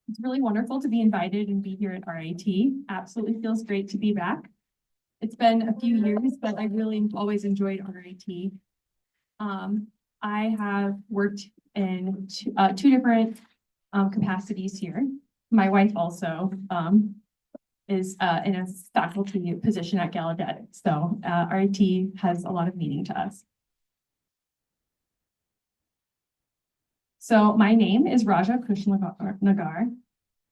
It's really wonderful to be invited and be here at RIT. Absolutely feels great to be back. It's been a few years, but I really always enjoyed RIT. I have worked in two different capacities here. My wife also is in a faculty position at Gallaudet. So RIT has a lot of meaning to us. So my name is Raja Kushalnagar,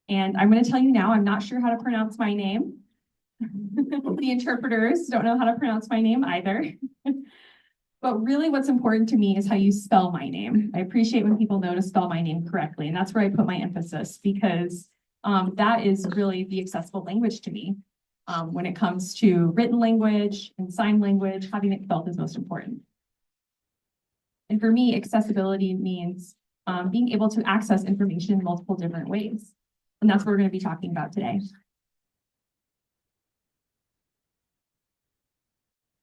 and I'm going to tell you now, I'm not sure how to pronounce my name. The interpreters don't know how to pronounce my name either. But really what's important to me is how you spell my name. I appreciate when people know to spell my name correctly, and that's where I put my emphasis because that is really the accessible language to me. When it comes to written language and sign language, having it spelled is most important. And for me, accessibility means being able to access information in multiple different ways. And that's what we're going to be talking about today.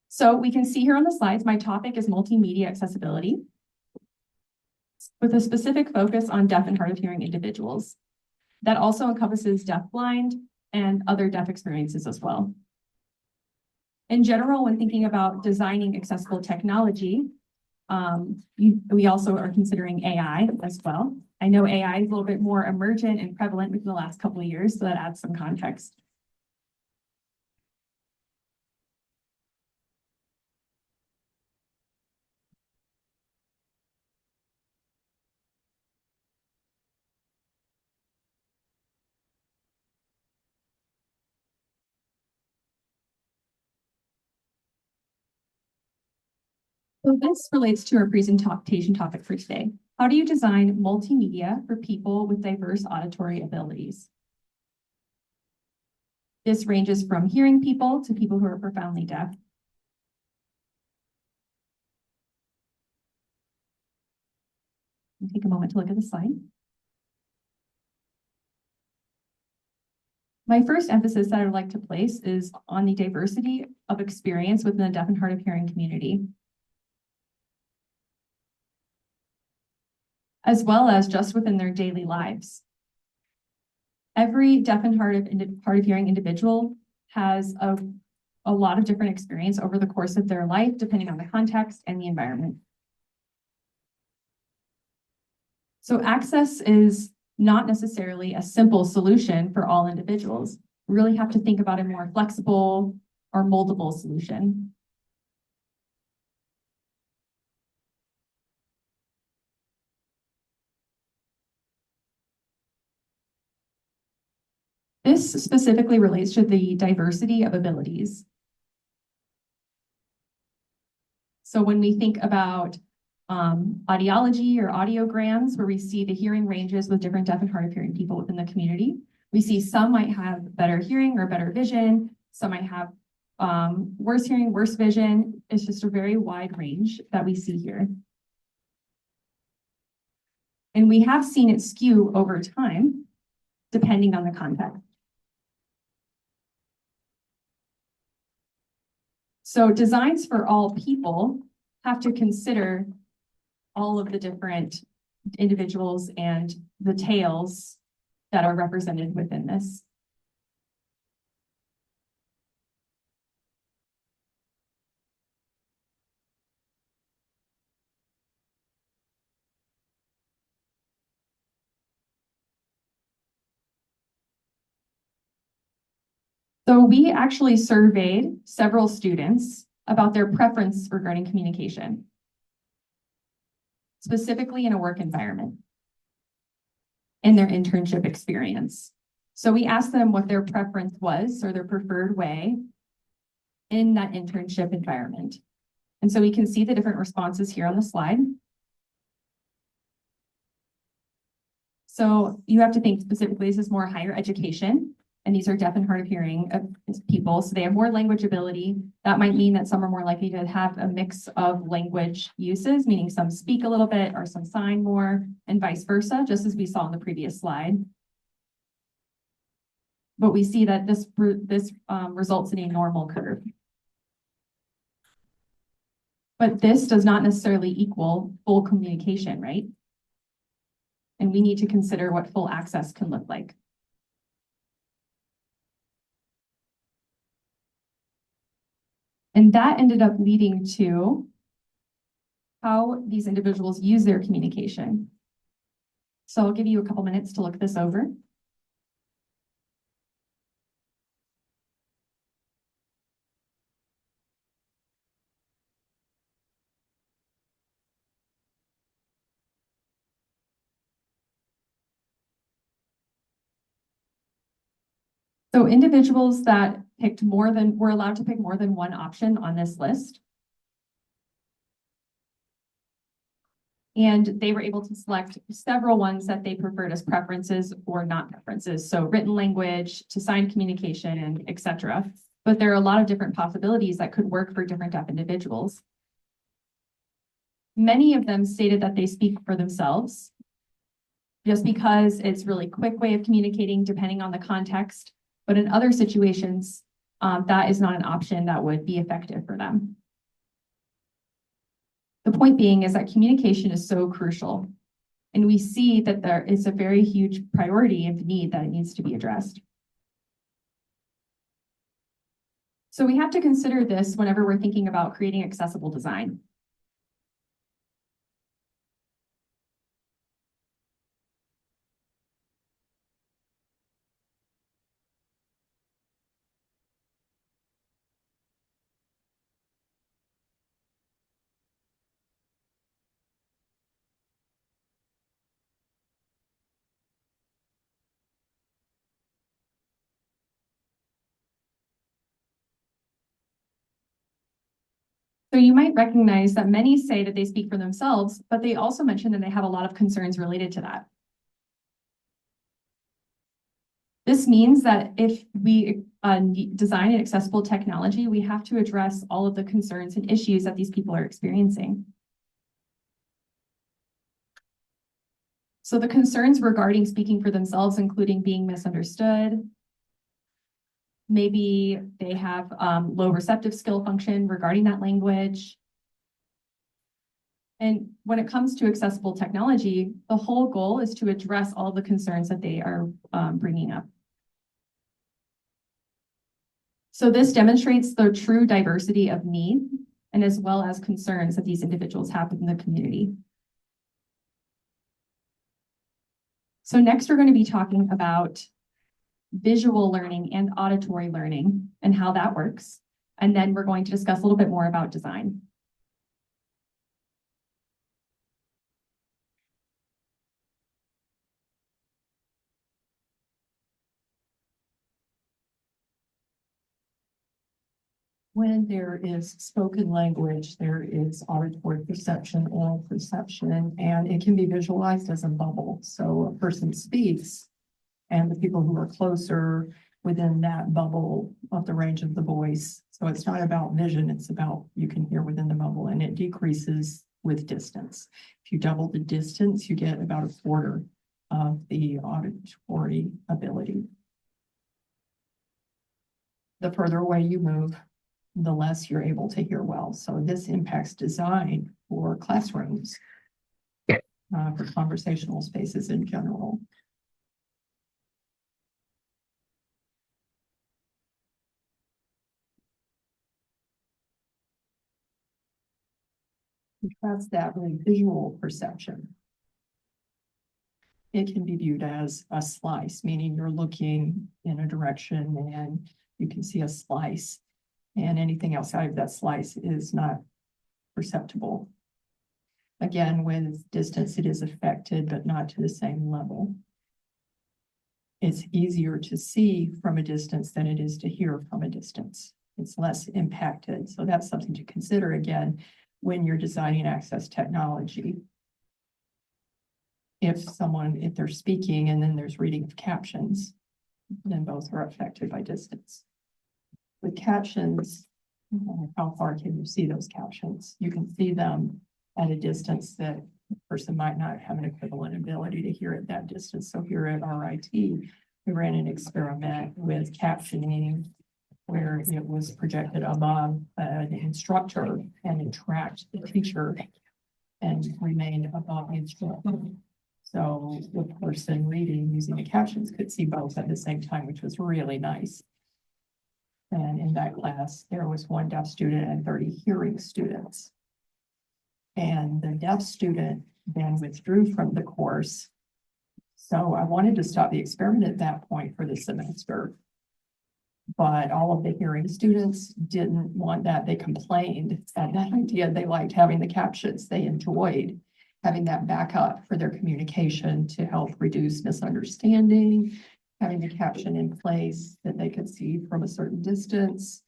So we can see here on the slides, my topic is multimedia accessibility with a specific focus on deaf and hard of hearing individuals. That also encompasses deafblind and other deaf experiences as well. In general, when thinking about designing accessible technology, we also are considering AI as well. I know AI is a little bit more emergent and prevalent within the last couple of years, so that adds some context. So this relates to our presentation topic for today. How do you design multimedia for people with diverse auditory abilities? This ranges from hearing people to people who are profoundly deaf. Take a moment to look at the slide. My first emphasis that I would like to place is on the diversity of experience within the deaf and hard of hearing community, as well as just within their daily lives. Every deaf and hard of hearing individual has a lot of different experience over the course of their life, depending on the context and the environment. So access is not necessarily a simple solution for all individuals. We really have to think about a more flexible or moldable solution. This specifically relates to the diversity of abilities. So when we think about audiology or audiograms, where we see the hearing ranges with different deaf and hard of hearing people within the community, we see some might have better hearing or better vision, some might have worse hearing, worse vision. It's just a very wide range that we see here. And we have seen it skew over time, depending on the context. So designs for all people have to consider all of the different individuals and the tales that are represented within this. So we actually surveyed several students about their preference regarding communication, specifically in a work environment and their internship experience. So we asked them what their preference was or their preferred way in that internship environment. And so we can see the different responses here on the slide. So you have to think specifically, this is more higher education, and these are deaf and hard of hearing people, so they have more language ability. That might mean that some are more likely to have a mix of language uses, meaning some speak a little bit or some sign more, and vice versa, just as we saw in the previous slide. But we see that this results in a normal curve. But this does not necessarily equal full communication, right? And we need to consider what full access can look like. And that ended up leading to how these individuals use their communication. So I'll give you a couple minutes to look this over. So individuals that were allowed to pick more than one option on this list. And they were able to select several ones that they preferred as preferences or not preferences. So written language to signed communication and et cetera. But there are a lot of different possibilities that could work for different deaf individuals. Many of them stated that they speak for themselves just because it's a really quick way of communicating depending on the context. But in other situations, that is not an option that would be effective for them. The point being is that communication is so crucial. And we see that there is a very huge priority and need that it needs to be addressed. So we have to consider this whenever we're thinking about creating accessible design. So you might recognize that many say that they speak for themselves, but they also mention that they have a lot of concerns related to that. This means that if we design an accessible technology, we have to address all of the concerns and issues that these people are experiencing. So the concerns regarding speaking for themselves, including being misunderstood, maybe they have low receptive skill function regarding that language. And when it comes to accessible technology, the whole goal is to address all the concerns that they are bringing up. So this demonstrates the true diversity of need and as well as concerns that these individuals have within the community. So next we're going to be talking about visual learning and auditory learning and how that works. And then we're going to discuss a little bit more about design. When there is spoken language, there is auditory perception, oral perception, and it can be visualized as a bubble. So a person speaks, and the people who are closer within that bubble of the range of the voice. So it's not about vision, it's about you can hear within the bubble, and it decreases with distance. If you double the distance, you get about a quarter of the auditory ability. The further away you move, the less you're able to hear well. So this impacts design for classrooms, for conversational spaces in general. Contrast that with visual perception. It can be viewed as a slice, meaning you're looking in a direction and you can see a slice, and anything outside of that slice is not perceptible. Again, with distance, it is affected, but not to the same level. It's easier to see from a distance than it is to hear from a distance. It's less impacted. So that's something to consider again when you're designing access technology. If they're speaking and then there's reading of captions, then both are affected by distance. With captions, how far can you see those captions? You can see them at a distance that a person might not have an equivalent ability to hear at that distance. So here at RIT, we ran an experiment with captioning where it was projected above an instructor and it tracked the teacher and remained above the instructor. So So the person reading using the captions could see both at the same time, which was really nice. And in that class, there was one deaf student and 30 hearing students. And the deaf student then withdrew from the course. So I wanted to stop the experiment at that point for the semester. But all of the hearing students didn't want that. They complained at that idea. They liked having the captions. They enjoyed having that backup for their communication to help reduce misunderstanding, having the caption in place that they could see from a certain distance.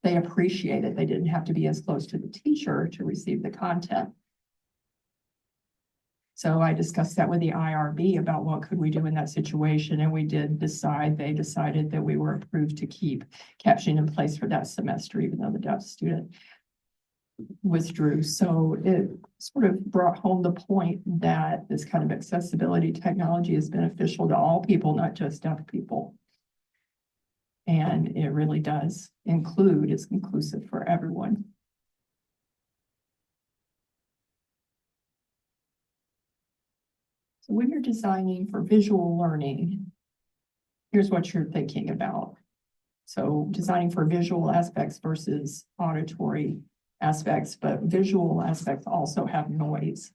They appreciated they didn't have to be as close to the teacher to receive the content. So I discussed that with the IRB about what could we do in that situation, and we did decide, they decided that we were approved to keep captioning in place for that semester, even though the deaf student withdrew. So it sort of brought home the point that this kind of accessibility technology is beneficial to all people, not just deaf people. And it really does include, it's inclusive for everyone. So when you're designing for visual learning, here's what you're thinking about. So designing for visual aspects versus auditory aspects, but visual aspects also have noise.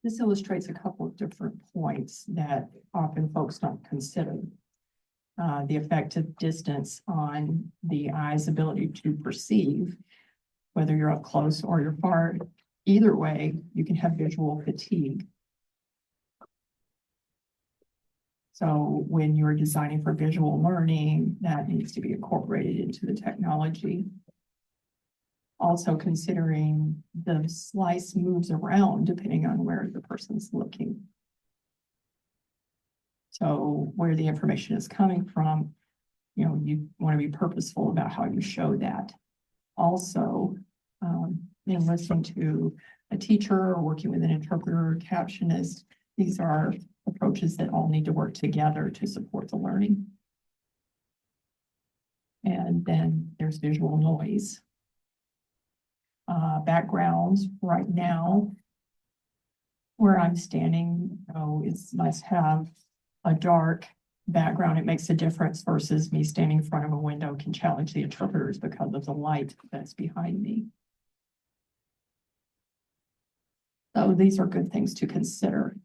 This illustrates a couple of different points that often folks don't consider. The effect of distance on the eye's ability to perceive, whether you're up close or you're far. Either way, you can have visual fatigue. So when you're designing for visual learning, that needs to be incorporated into the technology. Also considering the slice moves around depending on where the person's looking. So where the information is coming from, you know, you want to be purposeful about how you show that. Also, in listening to a teacher or working with an interpreter or captionist, these are approaches that all need to work together to support the learning. And then there's visual noise. Backgrounds right now, where I'm standing, it must have a dark background. It makes a difference versus me standing in front of a window can challenge the interpreters because of the light that's behind me. So these are good things to consider.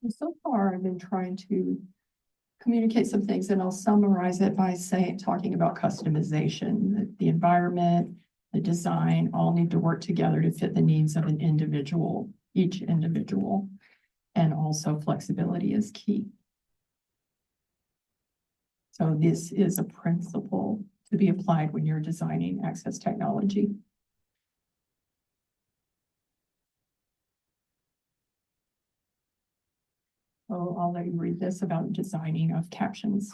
And so far, I've been trying to communicate some things, and I'll summarize it by talking about customization. The environment, the design, all need to work together to fit the needs of an individual, each individual, and also flexibility is key. So this is a principle to be applied when you're designing access technology. So I'll let you read this about designing of captions.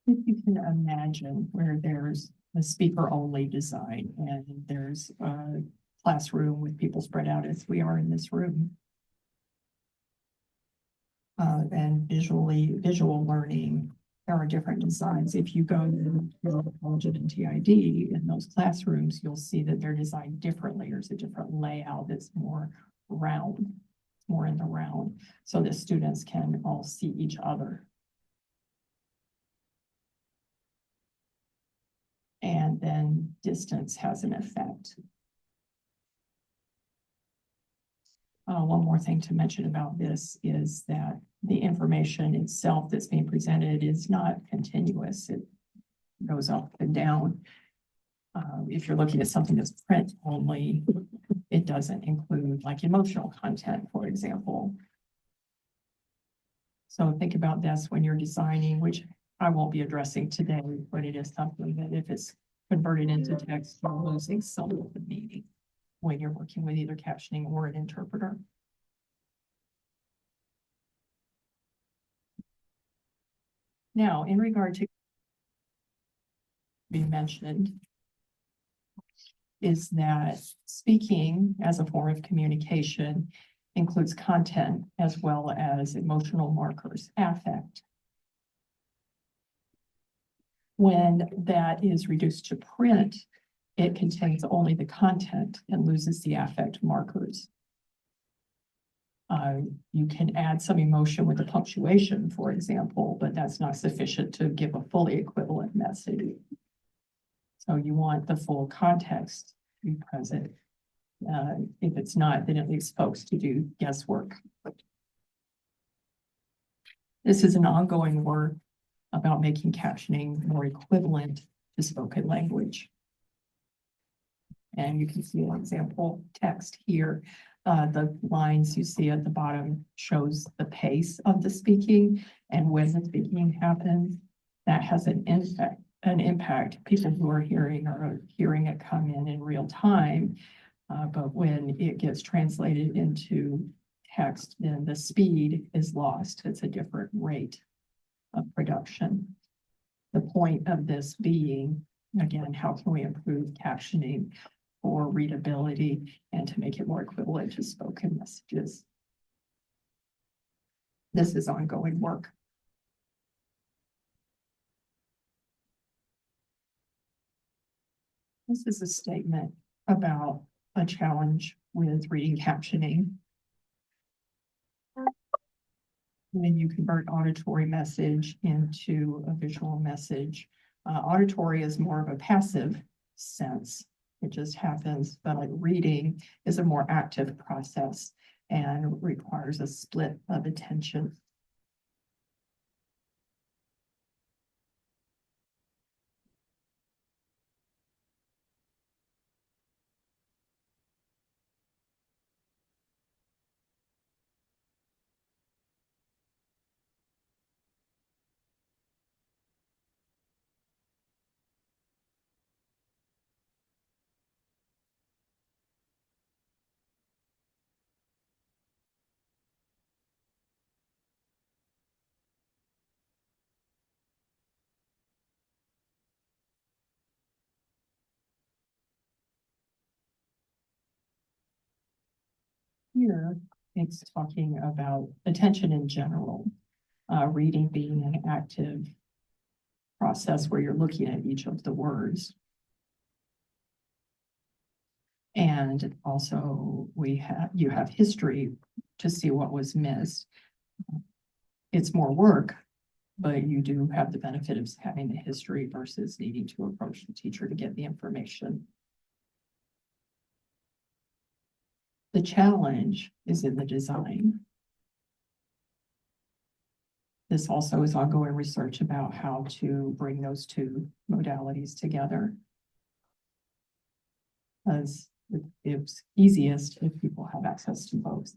If you can imagine where there's a speaker-only design and there's a classroom with people spread out as we are in this room. And visual learning, there are different designs. If you go to the College of NTID in those classrooms, you'll see that they're designed differently. There's a different layout that's more round, more in the round, so that students can all see each other and then distance has an effect. One more thing to mention about this is that the information itself that's being presented is not continuous. It goes up and down. If you're looking at something that's print only, it doesn't include like emotional content, for example. So think about this when you're designing, which I won't be addressing today, but it is something that if it's converted into text, you're losing some of the meaning when you're working with either captioning or an interpreter. Now, in regard to be mentioned is that speaking as a form of communication includes content as well as emotional markers, affect. When that is reduced to print, it contains only the content and loses the affect markers. You can add some emotion with the punctuation, for example, but that's not sufficient to give a fully equivalent message. So you want the full context to be present. If it's not, then it leaves folks to do guesswork. This is an ongoing work about making captioning more equivalent to spoken language. And you can see an example text here. The lines you see at the bottom shows the pace of the speaking, and when the speaking happens, that has an impact. People who are hearing it come in real time, but when it gets translated into text, then the speed is lost. It's a different rate of production. The point of this being, again, how can we improve captioning for readability and to make it more equivalent to spoken messages? This is ongoing work. This is a statement about a challenge with reading captioning. When you convert auditory message into a visual message, auditory is more of a passive sense. It just happens, but like reading is a more active process and requires a split of attention. Here, it's talking about attention in general, reading being an active process where you're looking at each of the words. And also you have history to see what was missed. It's more work, but you do have the benefit of having the history versus needing to approach the teacher to get the information. The challenge is in the design. This also is ongoing research about how to bring those two modalities together. As it's easiest if people have access to both.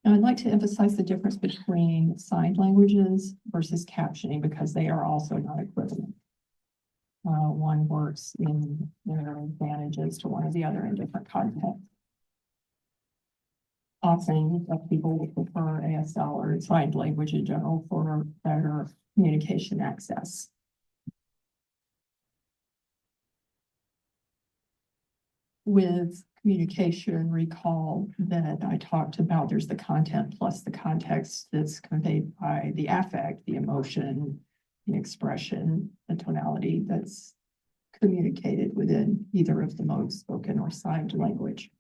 Now, I'd like to emphasize the difference between signed languages versus captioning because they are also not equivalent. One works in their advantages to one or the other in different contexts. Often people would prefer ASL or signed language in general for better communication access. With communication, recall that I talked about there's the content plus the context that's conveyed by the affect, the emotion, the expression, the tonality that's communicated within either of the modes, spoken or signed language.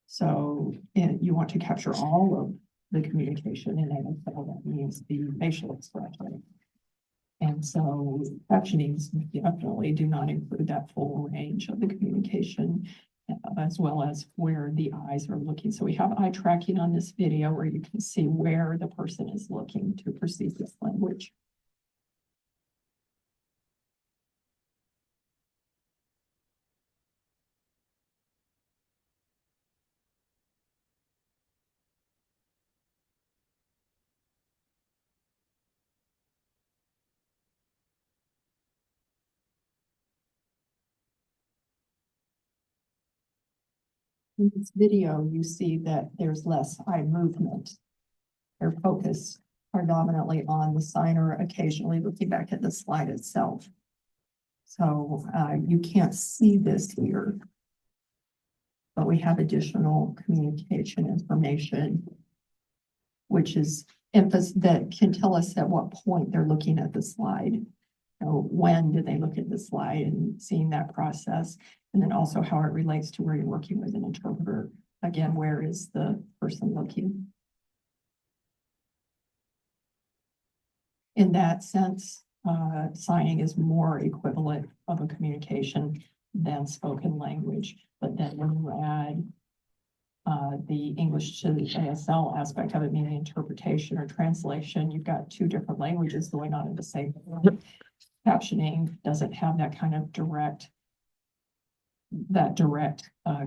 So you want to capture all of the communication in ASL. That means the facial expression. And And so captionings definitely do not include that full range of the communication, as well as where the eyes are looking. So we have eye tracking on this video where you can see where the person is looking to perceive this language. In this video, you see that there's less eye movement. Their focus predominantly on the signer, occasionally looking back at the slide itself. So you can't see this here, but we have additional communication information, which is emphasis that can tell us at what point they're looking at the slide. So when did they look at the slide and seeing that process, and then also how it relates to where you're working with an interpreter. Again, where is the person looking? In that sense, signing is more equivalent of a communication than spoken language. But then when you add the English to the ASL aspect of it, meaning interpretation or translation, you've got two different languages going on in the same room. Captioning doesn't have that kind of direct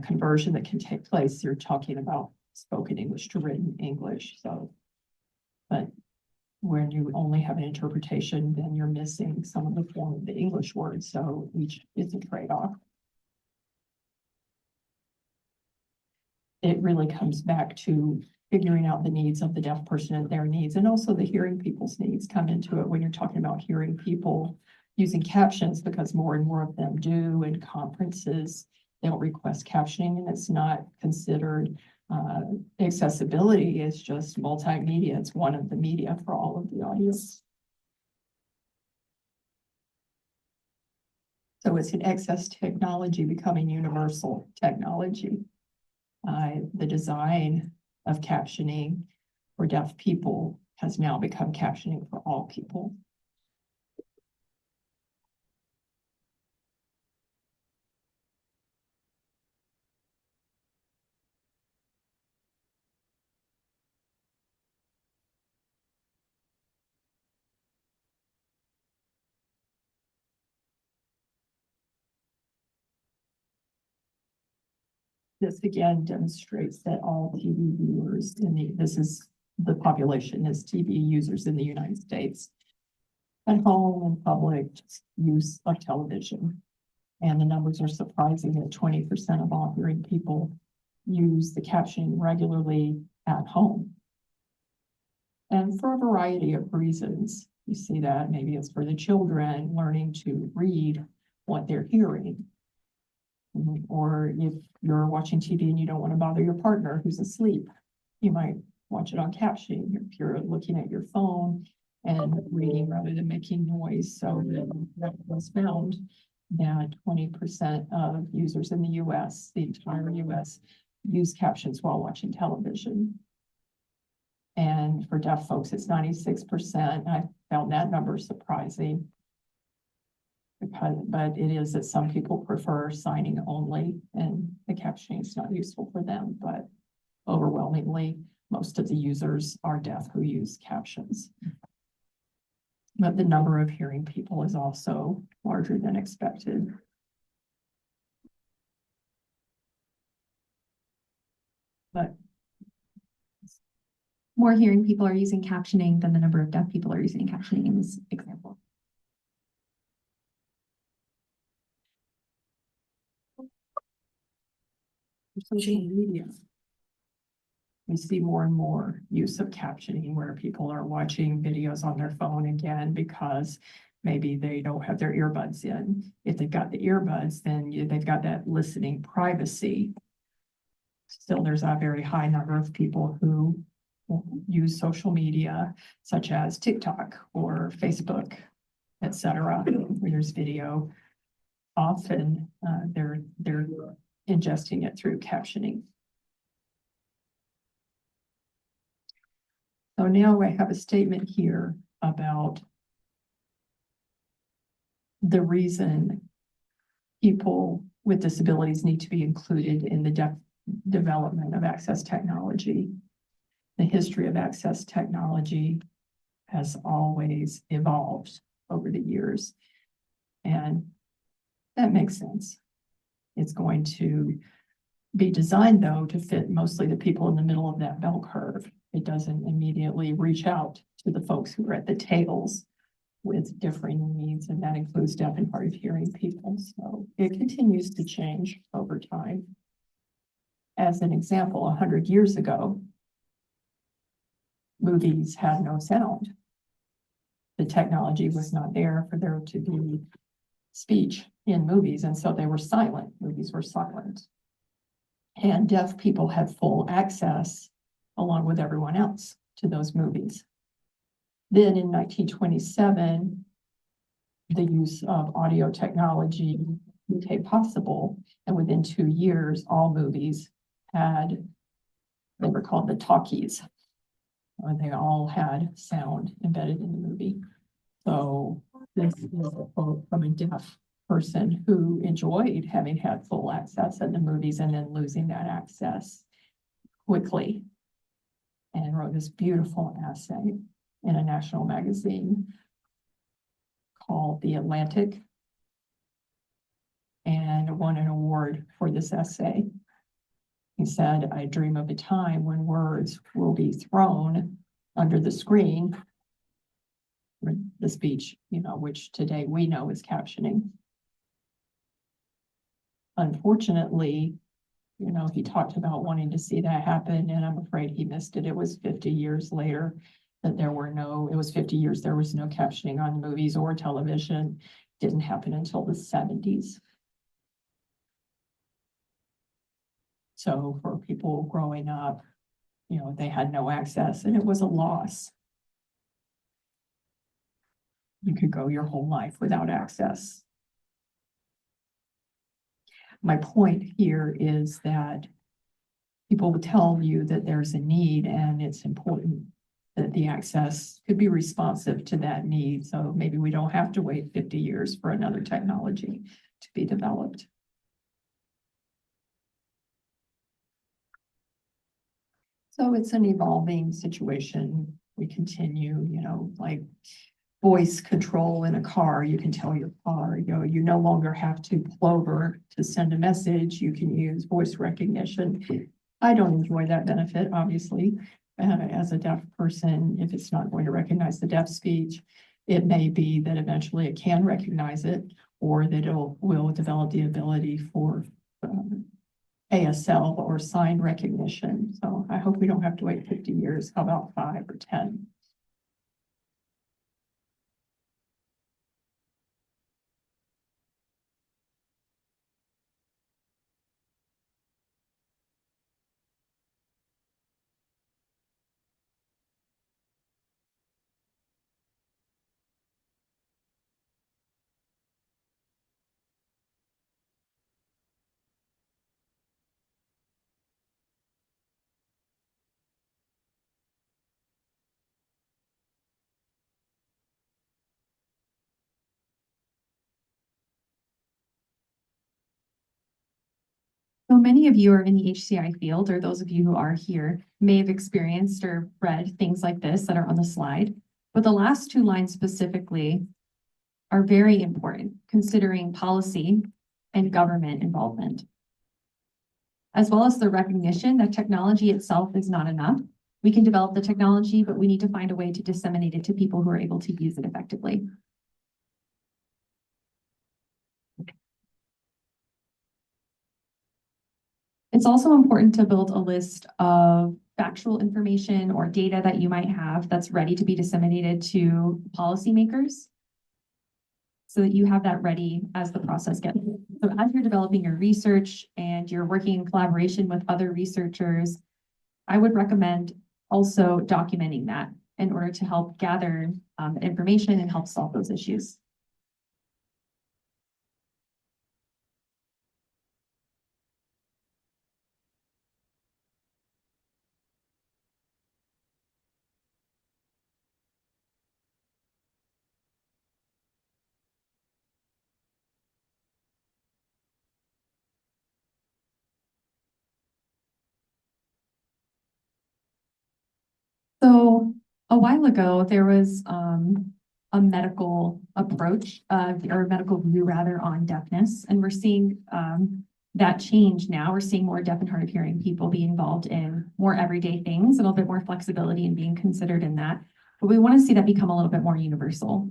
conversion that can take place. You're talking about spoken English to written English. So, but when you only have an interpretation, then you're missing some of the form of the English words. So each is a trade-off. It really comes back to figuring out the needs of the deaf person and their needs, and also the hearing people's needs come into it when you're talking about hearing people using captions, because more and more of them do in conferences. They'll request captioning, and it's not considered accessibility. Is just multimedia. It's one of the media for all of the audience. So it's an access technology becoming universal technology. The design of captioning for deaf people has now become captioning for all people. This again demonstrates that all TV viewers this is the population is TV users in the United States at home and public use of television. And the numbers are surprising that 20% of all hearing people use the captioning regularly at home. And for a variety of reasons. You see that maybe it's for the children learning to read what they're hearing. Or if you're watching TV and you don't want to bother your partner who's asleep, you might watch it on captioning. If you're looking at your phone and reading rather than making noise. So that was found that 20% of users in the US, the entire US, use captions while watching television. And for deaf folks, it's 96%. I found that number surprising. But it is that some people prefer signing only, and the captioning is not useful for them, but overwhelmingly, most of the users are deaf who use captions. But the number of hearing people is also larger than expected. But more hearing people are using captioning than the number of deaf people are using captioning in this example. Social media. We see more and more use of captioning where people are watching videos on their phone again because maybe they don't have their earbuds in. If they've got the earbuds, then they've got that listening privacy. Still, there's a very high number of people who use social media, such as TikTok or Facebook, etc., where there's video. Often they're ingesting it through captioning. So now I have a statement here about the reason people with disabilities need to be included in the development of access technology. The history of access technology has always evolved over the years. And that makes sense. It's going to be designed, though, to fit mostly the people in the middle of that bell curve. It doesn't immediately reach out to the folks who are at the tails with differing needs, and that includes deaf and hard of hearing people. So it continues to change over time. As an example, 100 years ago, movies had no sound. The technology was not there for there to be speech in movies, and so they were silent. Movies were silent. And deaf people had full access, along with everyone else, to those movies. Then in 1927, the use of audio technology became possible, and within 2 years, all movies had, they were called the talkies. They all had sound embedded in the movie. So this is a quote from a deaf person who enjoyed having had full access at the movies and then losing that access quickly, and wrote this beautiful essay in a national magazine called The Atlantic, and won an award for this essay. He said, "I dream of a time when words will be thrown under the screen," the speech, which today we know is captioning. Unfortunately, he talked about wanting to see that happen, and I'm afraid he missed it. It was 50 years later that it was 50 years, there was no captioning on movies or television. Didn't happen until the 70s. So for people growing up, they had no access, and it was a loss. You could go your whole life without access. My point here is that people will tell you that there's a need, and it's important that the access could be responsive to that need. So maybe we don't have to wait 50 years for another technology to be developed. So it's an evolving situation. We continue, like voice control in a car. You can tell your car, you no longer have to pull over to send a message. You can use voice recognition. I don't enjoy that benefit, obviously. As a deaf person, if it's not going to recognize the deaf speech, it may be that eventually it can recognize it, or that it will develop the ability for ASL or sign recognition. So I hope we don't have to wait 50 years. How about 5 or 10? So many of you are in the HCI field, or those of you who are here may have experienced or read things like this that are on the slide. But the last 2 lines specifically are very important, considering policy and government involvement, as well as the recognition that technology itself is not enough. We can develop the technology, but we need to find a way to disseminate it to people who are able to use it effectively. It's also important to build a list of factual information or data that you might have that's ready to be disseminated to policymakers, so that you have that ready as the process gets. So as you're developing your research and you're working in collaboration with other researchers, I would recommend also documenting that in order to help gather information and help solve those issues. A while ago, there was a medical approach or a medical view rather on deafness, and we're seeing that change now. We're seeing more deaf and hard of hearing people be involved in more everyday things, a little bit more flexibility and being considered in that. But we want to see that become a little bit more universal.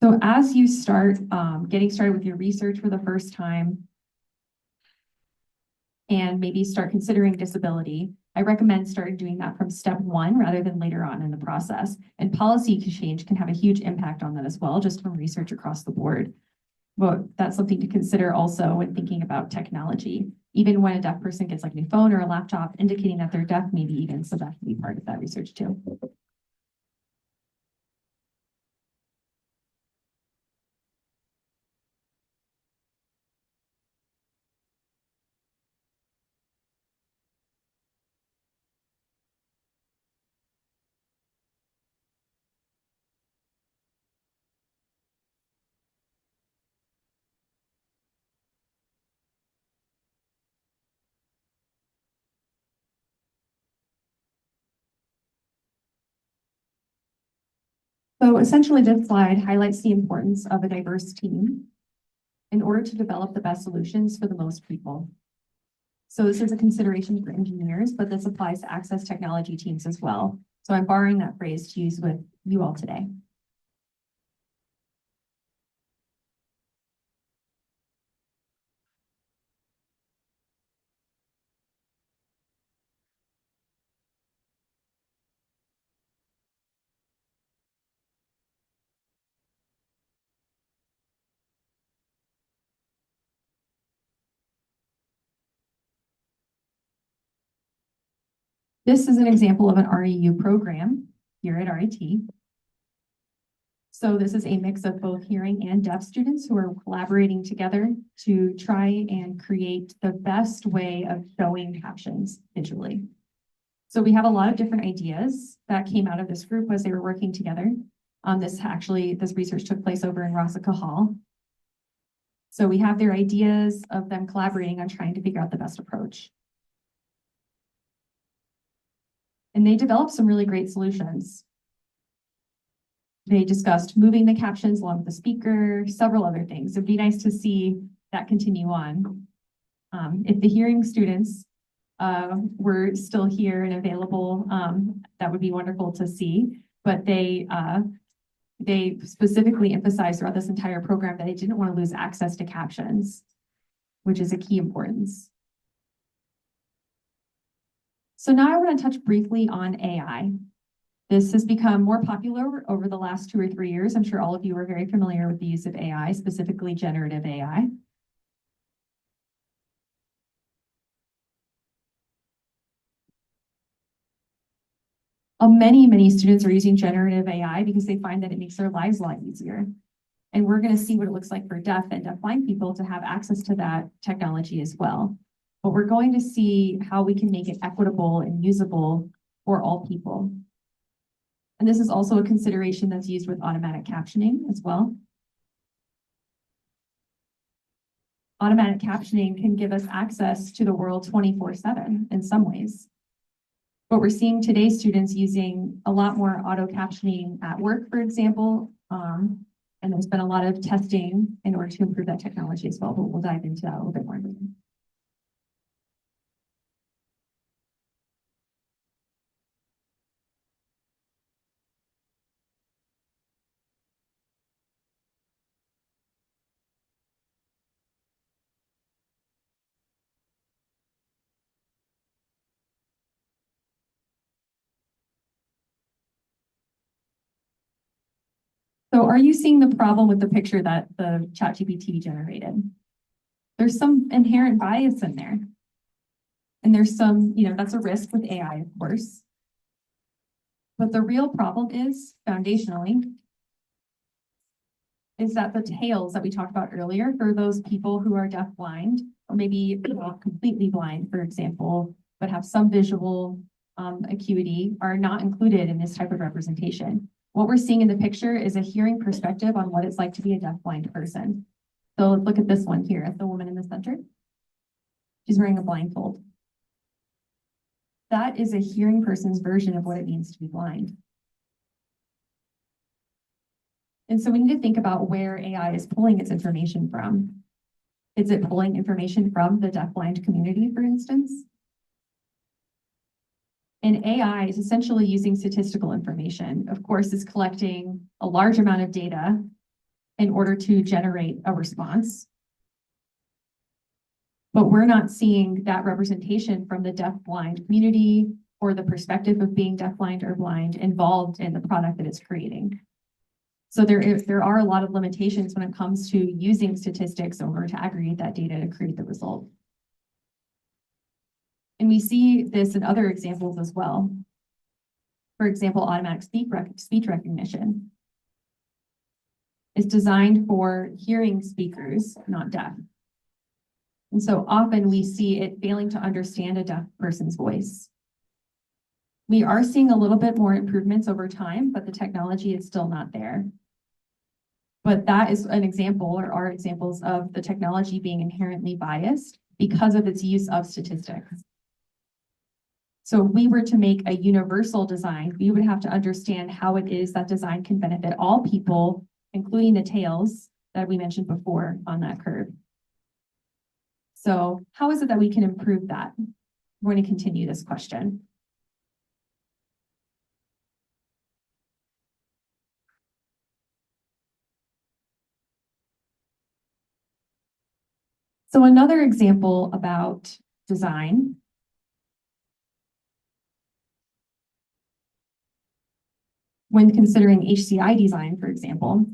So as you start getting started with your research for the first time, and maybe start considering disability, I recommend starting doing that from step one rather than later on in the process. And policy change can have a huge impact on that as well, just from research across the board. But that's something to consider also when thinking about technology. Even when a deaf person gets like a new phone or a laptop, indicating that they're deaf, maybe even, so that can be part of that research too. So essentially this slide highlights the importance of a diverse team in order to develop the best solutions for the most people. So this is a consideration for engineers, but this applies to access technology teams as well. So I'm borrowing that phrase to use with you all today. This is an example of an REU program here at RIT. So this is a mix of both hearing and deaf students who are collaborating together to try and create the best way of showing captions visually. So we have a lot of different ideas that came out of this group as they were working together. This research took place over in Rossica Hall. So we have their ideas of them collaborating on trying to figure out the best approach. And they developed some really great solutions. They discussed moving the captions along with the speaker, several other things. It'd be nice to see that continue on. If the hearing students were still here and available, that would be wonderful to see. But they specifically emphasized throughout this entire program that they didn't want to lose access to captions, which is a key importance. So now I want to touch briefly on AI. This has become more popular over the last 2 or 3 years. I'm sure all of you are very familiar with the use of AI, specifically generative AI. Many students are using generative AI because they find that it makes their lives a lot easier. And we're going to see what it looks like for deaf and deafblind people to have access to that technology as well. But we're going to see how we can make it equitable and usable for all people. And this is also a consideration that's used with automatic captioning as well. Automatic captioning can give us access to the world 24/7 in some ways. But we're seeing today's students using a lot more auto captioning at work, for example. And there's been a lot of testing in order to improve that technology as well, but we'll dive into that a little bit more later. So are you seeing the problem with the picture that the ChatGPT generated? There's some inherent bias in there. And there's some, that's a risk with AI, of course. But the real problem is, foundationally, is that the tales that we talked about earlier for those people who are deaf-blind, or maybe completely blind, for example, but have some visual acuity, are not included in this type of representation. What we're seeing in the picture is a hearing perspective on what it's like to be a deaf-blind person. So look at this one here, at the woman in the center. She's wearing a blindfold. That is a hearing person's version of what it means to be blind. And so we need to think about where AI is pulling its information from. Is it pulling information from the deafblind community, for instance? And AI is essentially using statistical information. Of course, it's collecting a large amount of data in order to generate a response. But we're not seeing that representation from the deafblind community or the perspective of being deafblind or blind involved in the product that it's creating. So there are a lot of limitations when it comes to using statistics in order to aggregate that data to create the result. And we see this in other examples as well. For example, automatic speech recognition is designed for hearing speakers, not deaf. And so often we see it failing to understand a deaf person's voice. We are seeing a little bit more improvements over time, but the technology is still not there. But that is an example, or are examples of the technology being inherently biased because of its use of statistics. So if we were to make a universal design, we would have to understand how it is that design can benefit all people, including the tails that we mentioned before on that curve. So how is it that we can improve that? We're going to continue this question. So another example about design when considering HCI design, for example,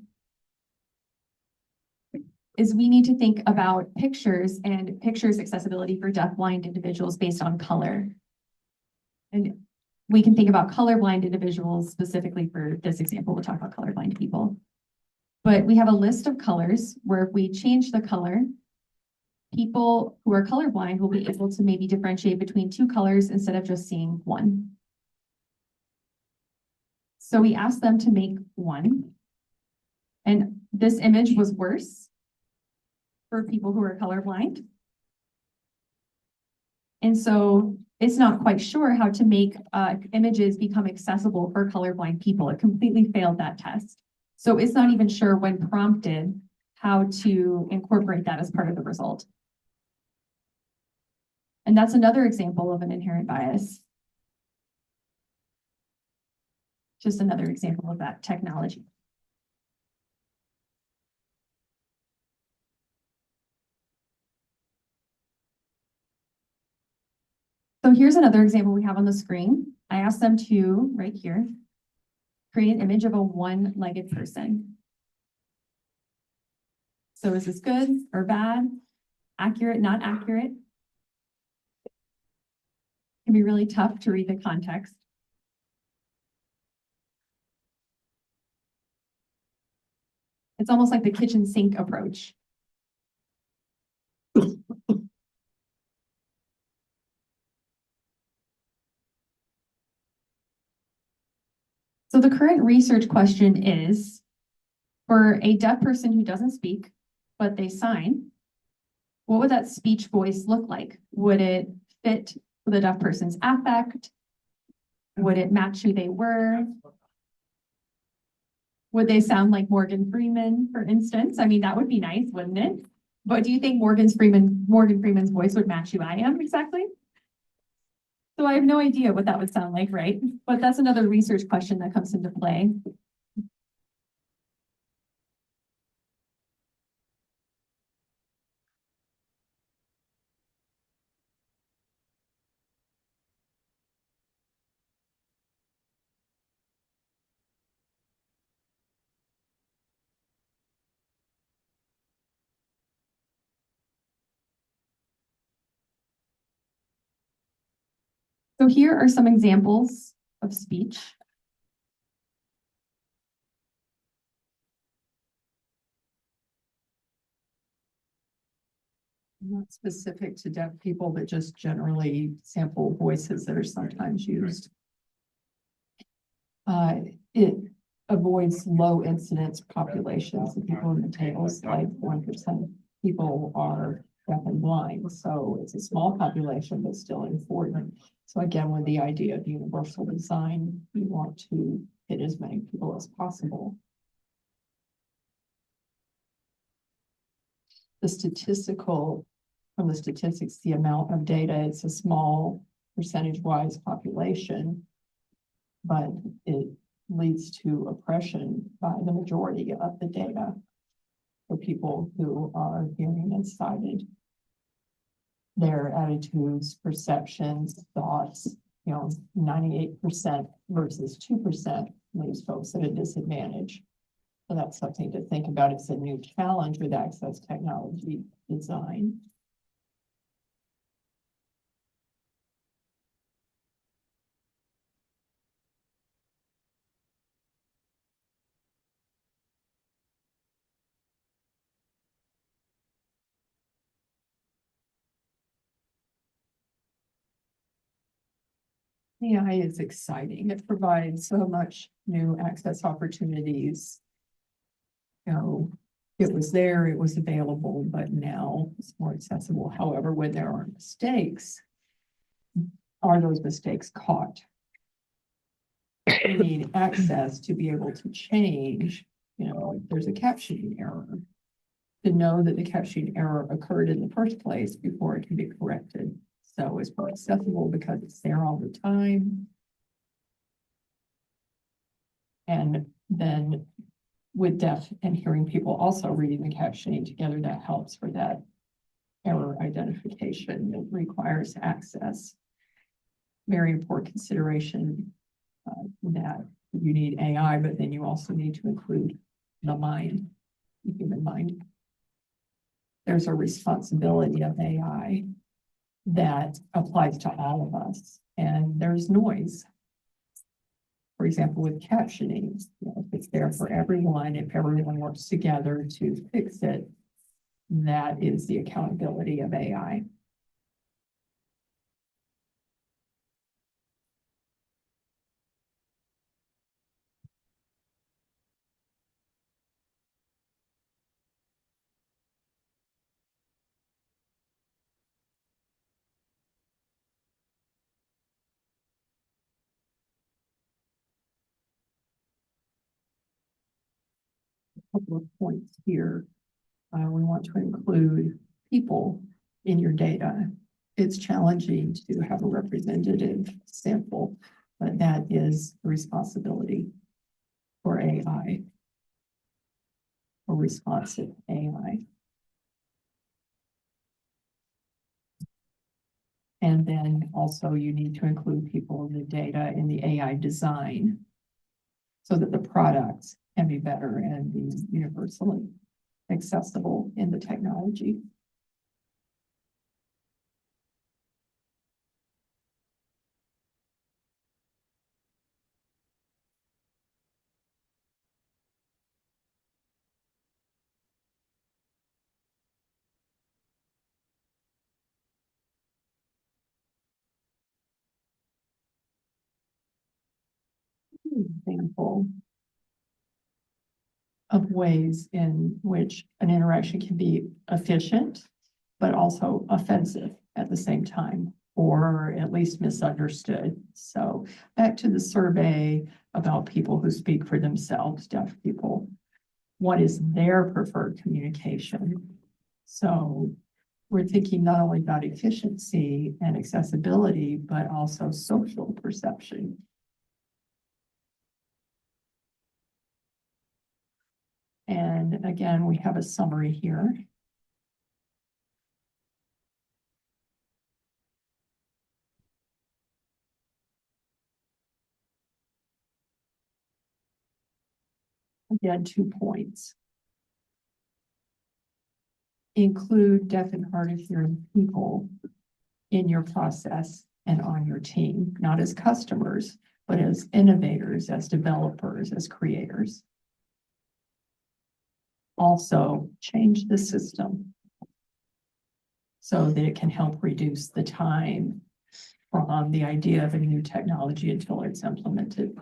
is we need to think about pictures and pictures accessibility for deafblind individuals based on color. And we can think about colorblind individuals specifically for this example. We'll talk about colorblind people. But we have a list of colors where if we change the color, people who are colorblind will be able to maybe differentiate between two colors instead of just seeing one. So we asked them to make one, and this image was worse for people who are colorblind. And so it's not quite sure how to make images become accessible for colorblind people. It completely failed that test. So it's not even sure when prompted how to incorporate that as part of the result. And that's another example of an inherent bias. Just another example of that technology. So here's another example we have on the screen. I asked them to, right here, create an image of a one-legged person. So is this good or bad? Accurate, not accurate? It can be really tough to read the context. It's almost like the kitchen sink approach. So the current research question is, for a deaf person who doesn't speak, but they sign, what would that speech voice look like? Would it fit the deaf person's affect? Would it match who they were? Would they sound like Morgan Freeman, for instance? I mean, that would be nice, wouldn't it? But do you think Morgan Freeman's voice would match who I am exactly? So I have no idea what that would sound like, right? But that's another research question that comes into play. So here are some examples of speech. Not specific to deaf people, but just generally sample voices that are sometimes used. It avoids low incidence populations of people in the tables, like 1% people are deaf and blind. So it's a small population, but still important. So again, with the idea of universal design, you want to hit as many people as possible. The statistical, from the statistics, the amount of data, it's a small percentage-wise population, but it leads to oppression by the majority of the data for people who are hearing and sighted. Their attitudes, perceptions, thoughts, 98% versus 2% leaves folks at a disadvantage. So that's something to think about. It's a new challenge with access technology design. AI is exciting. It provides so much new access opportunities. It was there, it was available, but now it's more accessible. However, when there are mistakes, are those mistakes caught? You need access to be able to change, if there's a captioning error, to know that the captioning error occurred in the first place before it can be corrected. So it's more accessible because it's there all the time. And then with deaf and hearing people also reading the captioning together, that helps for that error identification. It requires access. Very important consideration that you need AI, but then you also need to include the mind, the human mind. There's a responsibility of AI that applies to all of us, and there's noise. For example, with captioning, if it's there for everyone, if everyone works together to fix it, that is the accountability of AI. A couple of points here. We want to include people in your data. It's challenging to have a representative sample, but that is a responsibility for AI, or responsive AI. And then also you need to include people in the data in the AI design so that the products can be better and be universally accessible in the technology. Example of ways in which an interaction can be efficient, but also offensive at the same time, or at least misunderstood. So back to the survey about people who speak for themselves, deaf people, what is their preferred communication? So we're thinking not only about efficiency and accessibility, but also social perception. And again, we have a summary here. Again, 2 points. Include deaf and hard of hearing people in your process and on your team, not as customers, but as innovators, as developers, as creators. Also, change the system so that it can help reduce the time from the idea of a new technology until it's implemented.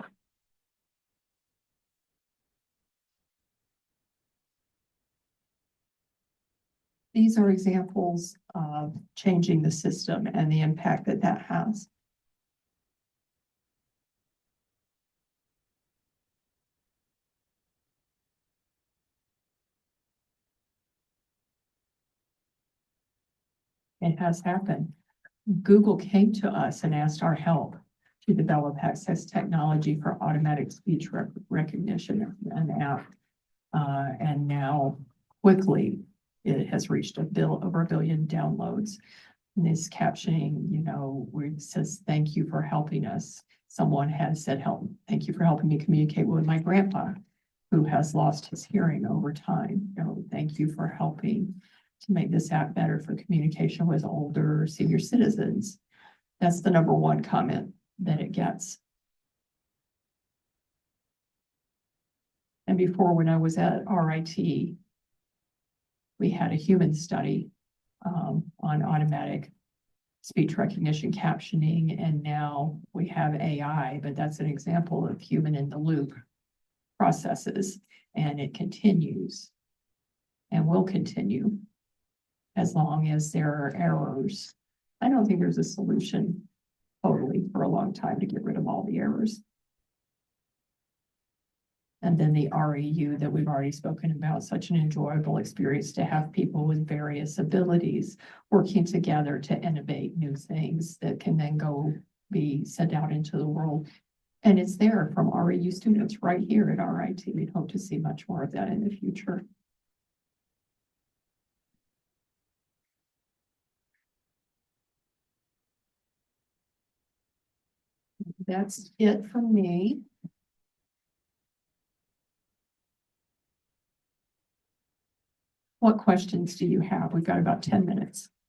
These are examples of changing the system and the impact that that has. It has happened. Google came to us and asked our help to develop access technology for automatic speech recognition, an app. And now quickly it has reached over 1 billion downloads. And this captioning, where it says, "Thank you for helping us." Someone has said, "Thank you for helping me communicate with my grandpa who has lost his hearing over time. Thank you for helping to make this app better for communication with older senior citizens." That's the number one comment that it gets. And before, when I was at RIT, we had a human study on automatic speech recognition captioning, and now we have AI, but that's an example of human in the loop processes, and it continues and will continue as long as there are errors. I don't think there's a solution totally for a long time to get rid of all the errors. And then the REU that we've already spoken about, such an enjoyable experience to have people with various abilities working together to innovate new things that can then go be sent out into the world. And it's there from REU students right here at RIT. We'd hope to see much more of that in the future. That's it from me. What questions do you have? We've got about 10 minutes.